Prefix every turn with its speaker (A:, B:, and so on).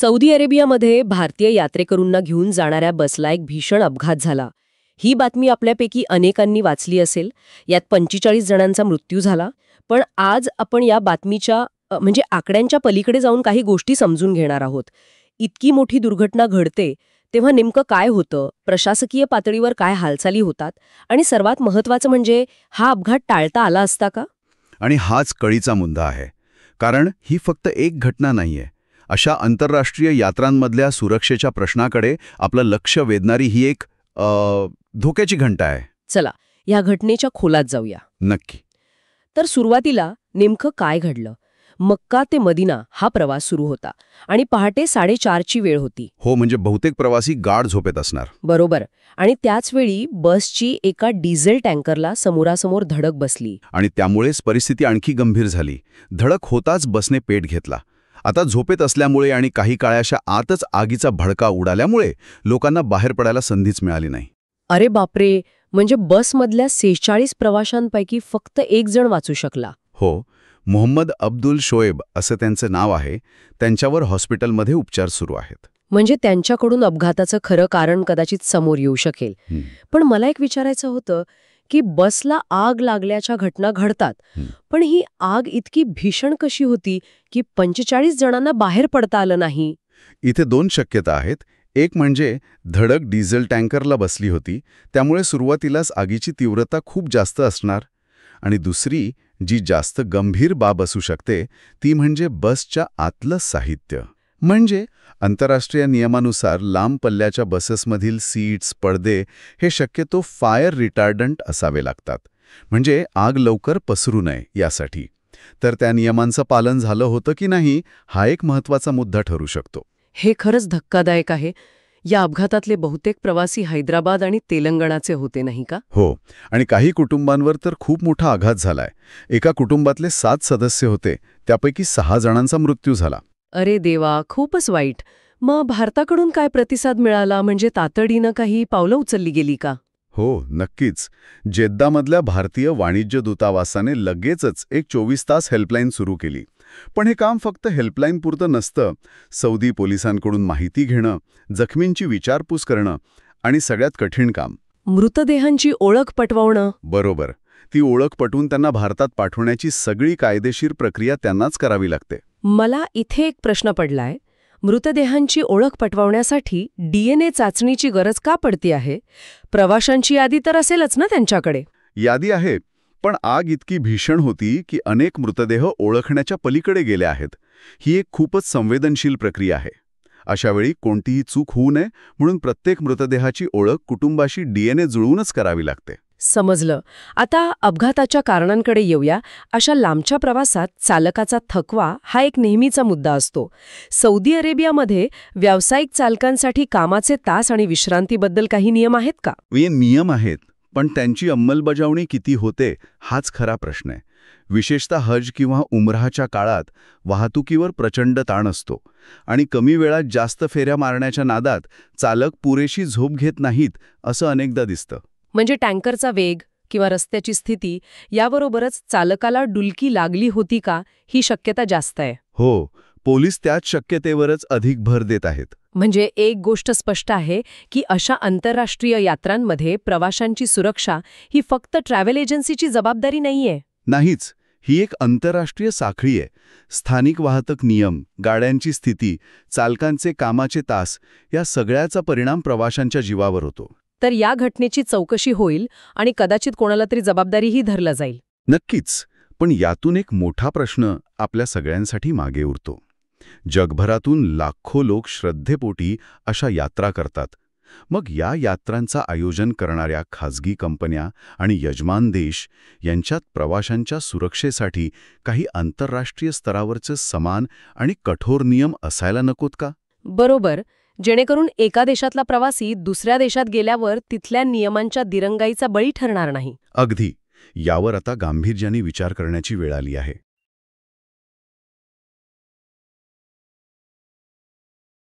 A: Saudi अरेबियामध्ये भारतीय यात्रेकरूंना घेऊन जाणाऱ्या बसला एक भीषण अपघात झाला. ही बातमी आपल्यापैकी अनेकांनी वाचली असेल. यात 45 जणांचा मृत्यू झाला. पण आज आपण या बातमीच्या म्हणजे आकड्यांच्या पलीकडे जाऊन काही गोष्टी समजून घेणार आहोत. इतकी मोठी दुर्घटना घडते तेव्हा नेमकं काय होतं, प्रशासकीय पातळीवर काय हालचाली होतात, आणि सर्वात महत्त्वाचं म्हणजे हा अपघात टाळता आला असता का?
B: आणि हाच कळीचा मुद्दा आहे. कारण ही फक्त एक घटना नाहीये. अशा आंतरराष्ट्रीय यात्रांमधल्या सुरक्षेच्या प्रश्नाकडे आपलं लक्ष वेधणारी ही एक धोक्याची घंटा आहे.
A: चला या घटनेच्या खोलात जाऊया.
B: नक्की.
A: तर सुरुवातीला नेमकं काय घडलं? मक्का ते मदिना हा प्रवास सुरू होता आणि पहाटे 4:30ची वेळ होती.
B: हो, म्हणजे बहुतेक प्रवासी गाढ झोपेत असणार.
A: बरोबर. आणि त्याच वेळी बसची एका डिझेल टँकरला समोरासमोर धडक बसली.
B: आणि त्यामुळेच परिस्थिती आणखी गंभीर झाली. धडक होताच बसने पेट घेतला. आता झोपेत असल्यामुळे आणि काही काळाच्या आतच आगीचा भडका उडाल्यामुळे लोकांना बाहेर पडायला संधीच मिळाली नाही.
A: अरे बापरे, म्हणजे बसमधल्या 46 प्रवाशांपैकी फक्त एक जण वाचू शकला.
B: हो, मोहम्मद अब्दुल शोएब असं त्यांचं नाव आहे. त्यांच्यावर हॉस्पिटलमध्ये उपचार सुरू आहेत.
A: म्हणजे त्यांच्याकडून अपघाताचं खरं कारण कदाचित समोर येऊ शकेल. पण मला एक विचारायचं होतं की बसला आग लागल्याच्या घटना घडतात, पण ही आग इतकी भीषण कशी होती की 45 जणांना बाहेर पडता आलं नाही?
B: इथे 2 शक्यता आहेत. एक म्हणजे धडक डिझेल टँकरला बसली होती, त्यामुळे सुरुवातीलाच आगीची तीव्रता खूप जास्त असणार. आणि दुसरी, जी जास्त गंभीर बाब असू शकते, ती म्हणजे बसच्या आतलं साहित्य. म्हणजे आंतरराष्ट्रीय नियमानुसार लांब पल्ल्याच्या बसेसमधील सीट्स, पडदे हे शक्यतो फायर रिटार्डंट असावे लागतात, म्हणजे आग लवकर पसरू नये यासाठी. तर त्या नियमांचं पालन झालं होतं की नाही, हा एक महत्त्वाचा मुद्दा ठरू शकतो.
A: हे खरंच धक्कादायक आहे. या अपघातातले बहुतेक प्रवासी हैदराबाद आणि तेलंगणाचे होते, नाही का?
B: हो, आणि काही कुटुंबांवर तर खूप मोठा आघात झालाय. एका कुटुंबातले 7 सदस्य होते, त्यापैकी 6 जणांचा मृत्यू झाला.
A: अरे देवा, खूपच वाईट. मग भारताकडून काय प्रतिसाद मिळाला? म्हणजे तातडीनं काही पावलं उचलली गेली का?
B: हो, नक्कीच. जेद्दामधल्या भारतीय वाणिज्य दूतावासाने लगेचच एक 24 तास हेल्पलाईन सुरू केली. पण हे काम फक्त हेल्पलाईन पुरतं नसतं. सौदी पोलिसांकडून माहिती घेणं, जखमींची विचारपूस करणं आणि सगळ्यात कठीण काम,
A: मृतदेहांची ओळख पटवणं.
B: बरोबर. ती ओळख पटवून त्यांना भारतात पाठवण्याची सगळी कायदेशीर प्रक्रिया त्यांनाच करावी लागते.
A: मला इथे एक प्रश्न पडलाय. मृतदेहांची ओळख पटवण्यासाठी DNA चाचणीची गरज का पडते आहे? प्रवाशांची यादी तर असेलच ना त्यांच्याकडे?
B: यादी आहे, पण आग इतकी भीषण होती की अनेक मृतदेह ओळखण्याच्या पलीकडे गेले आहेत. ही एक खूपच संवेदनशील प्रक्रिया आहे. अशावेळी कोणतीही चूक होऊ नये म्हणून प्रत्येक मृतदेहाची ओळख कुटुंबाशी DNA जुळवूनच करावी लागते.
A: समजलं. आता अपघाताच्या कारणांकडे येऊया. अशा लांबच्या प्रवासात चालकाचा थकवा हा एक नेहमीचा मुद्दा असतो. सौदी अरेबियामध्ये व्यावसायिक चालकांसाठी कामाचे तास आणि विश्रांतीबद्दल काही नियम आहेत का?
B: नियम आहेत, पण त्यांची अंमलबजावणी किती होते हाच खरा प्रश्न आहे. विशेषतः हज किंवा उमराच्या काळात वाहतुकीवर प्रचंड ताण असतो आणि कमी वेळात जास्त फेऱ्या मारण्याच्या नादात चालक पुरेशी झोप घेत नाहीत असं अनेकदा दिसतं.
A: म्हणजे टँकरचा वेग किंवा रस्त्याची स्थिती याबरोबरच चालकाला डुलकी लागली होती का, ही शक्यता जास्त आहे.
B: हो, पोलीस त्याच शक्यतेवरच अधिक भर देत आहेत.
A: म्हणजे एक गोष्ट स्पष्ट आहे की अशा आंतरराष्ट्रीय यात्रांमध्ये प्रवाशांची सुरक्षा ही फक्त ट्रॅव्हल एजन्सीची जबाबदारी नाहीये.
B: नाहीच, ही एक आंतरराष्ट्रीय साखळी आहे. स्थानिक वाहतूक नियम, गाड्यांची स्थिती, चालकांचे कामाचे तास या सगळ्याचा परिणाम प्रवाशांच्या जीवावर होतो.
A: तर या घटनेची चौकशी होईल आणि कदाचित कोणाला तरी जबाबदारीही धरला जाईल.
B: नक्कीच. पण यातून एक मोठा प्रश्न आपल्या सगळ्यांसाठी मागे उरतो. जगभरातून लाखो लोक श्रद्धेपोटी अशा यात्रा करतात. मग या यात्रांचं आयोजन करणाऱ्या खाजगी कंपन्या आणि यजमान देश यांच्यात प्रवाशांच्या सुरक्षेसाठी काही आंतरराष्ट्रीय स्तरावरचे समान आणि कठोर नियम असायला नकोत का?
A: बरोबर. जेणेकरून एका देशातला प्रवासी दुसऱ्या देशात गेल्यावर तिथल्या नियमांच्या दिरंगाईचा बळी ठरणार नाही.
B: अगदी. यावर आता गांभीर्याने विचार करण्याची वेळ आली आहे.